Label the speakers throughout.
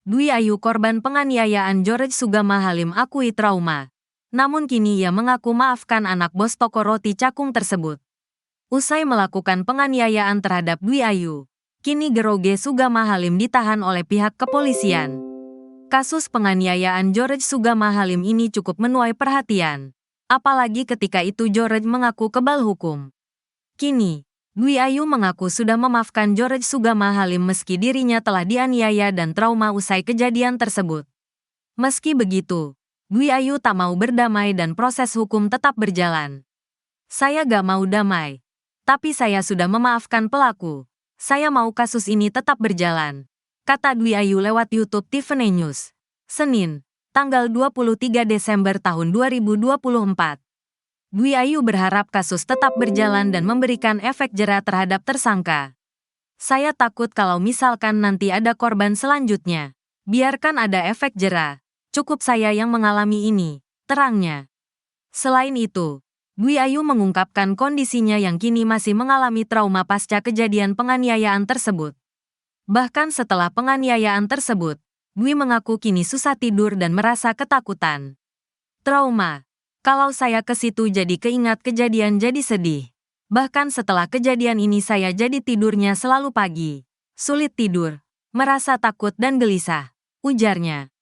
Speaker 1: Dwi Ayu korban penganiayaan George Sugama Halim akui trauma. Namun kini ia mengaku maafkan anak bos toko roti cakung tersebut. Usai melakukan penganiayaan terhadap Dwi Ayu, kini Geroge Sugama Halim ditahan oleh pihak kepolisian. Kasus penganiayaan George Sugama Halim ini cukup menuai perhatian. Apalagi ketika itu George mengaku kebal hukum. Kini, Dwi Ayu mengaku sudah memaafkan George Sugama Halim meski dirinya telah dianiaya dan trauma usai kejadian tersebut. Meski begitu, Dwi Ayu tak mau berdamai dan proses hukum tetap berjalan. Saya gak mau damai. Tapi saya sudah memaafkan pelaku. Saya mau kasus ini tetap berjalan, kata Dwi Ayu lewat YouTube Tiffany News. Senin, tanggal 23 Desember tahun 2024. Dwi Ayu berharap kasus tetap berjalan dan memberikan efek jera terhadap tersangka. Saya takut kalau misalkan nanti ada korban selanjutnya. Biarkan ada efek jera. Cukup saya yang mengalami ini, terangnya. Selain itu, Dwi Ayu mengungkapkan kondisinya yang kini masih mengalami trauma pasca kejadian penganiayaan tersebut. Bahkan setelah penganiayaan tersebut, Dwi mengaku kini susah tidur dan merasa ketakutan. Trauma. Kalau saya ke situ jadi keingat kejadian jadi sedih. Bahkan setelah kejadian ini saya jadi tidurnya selalu pagi. Sulit tidur, merasa takut dan gelisah, ujarnya.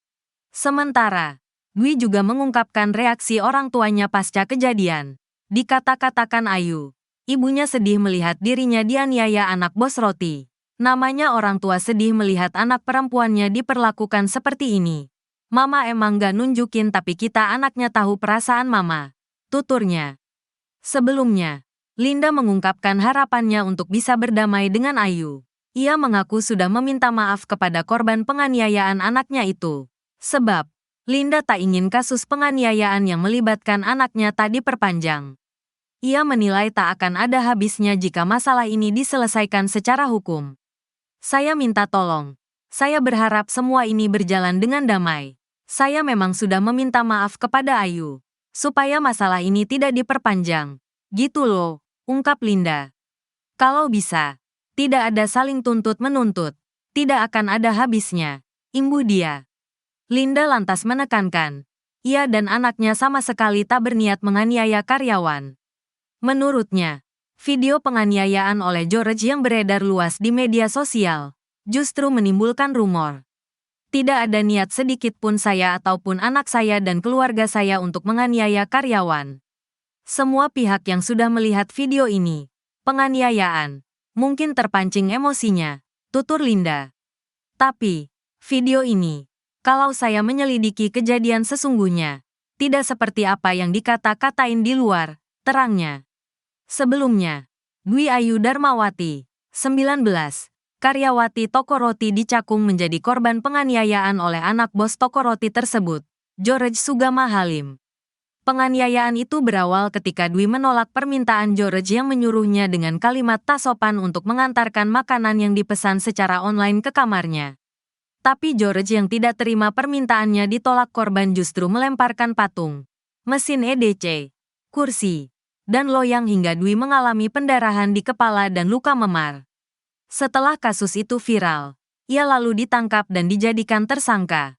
Speaker 1: Sementara, Dwi juga mengungkapkan reaksi orang tuanya pasca kejadian. Dikata-katakan Ayu, ibunya sedih melihat dirinya dianiaya anak bos roti. Namanya orang tua sedih melihat anak perempuannya diperlakukan seperti ini. Mama emang gak nunjukin tapi kita anaknya tahu perasaan mama, tuturnya. Sebelumnya, Linda mengungkapkan harapannya untuk bisa berdamai dengan Ayu. Ia mengaku sudah meminta maaf kepada korban penganiayaan anaknya itu. Sebab, Linda tak ingin kasus penganiayaan yang melibatkan anaknya tak diperpanjang. Ia menilai tak akan ada habisnya jika masalah ini diselesaikan secara hukum. Saya minta tolong. Saya berharap semua ini berjalan dengan damai. Saya memang sudah meminta maaf kepada Ayu, supaya masalah ini tidak diperpanjang. Gitu loh, ungkap Linda. Kalau bisa, tidak ada saling tuntut-menuntut, tidak akan ada habisnya, imbuh dia. Linda lantas menekankan, ia dan anaknya sama sekali tak berniat menganiaya karyawan. Menurutnya, video penganiayaan oleh George yang beredar luas di media sosial justru menimbulkan rumor. Tidak ada niat sedikit pun saya ataupun anak saya dan keluarga saya untuk menganiaya karyawan. Semua pihak yang sudah melihat video ini, penganiayaan, mungkin terpancing emosinya, tutur Linda. Tapi, video ini, kalau saya menyelidiki kejadian sesungguhnya, tidak seperti apa yang dikata-katain di luar, terangnya. Sebelumnya, Dwi Ayu Darmawati, 19, karyawati toko roti di Cakung menjadi korban penganiayaan oleh anak bos toko roti tersebut, George Sugama Halim. Penganiayaan itu berawal ketika Dwi menolak permintaan George yang menyuruhnya dengan kalimat tak sopan untuk mengantarkan makanan yang dipesan secara online ke kamarnya. Tapi George yang tidak terima permintaannya ditolak, korban justru melemparkan patung, mesin EDC, kursi, dan loyang hingga Dwi mengalami pendarahan di kepala dan luka memar. Setelah kasus itu viral, ia lalu ditangkap dan dijadikan tersangka.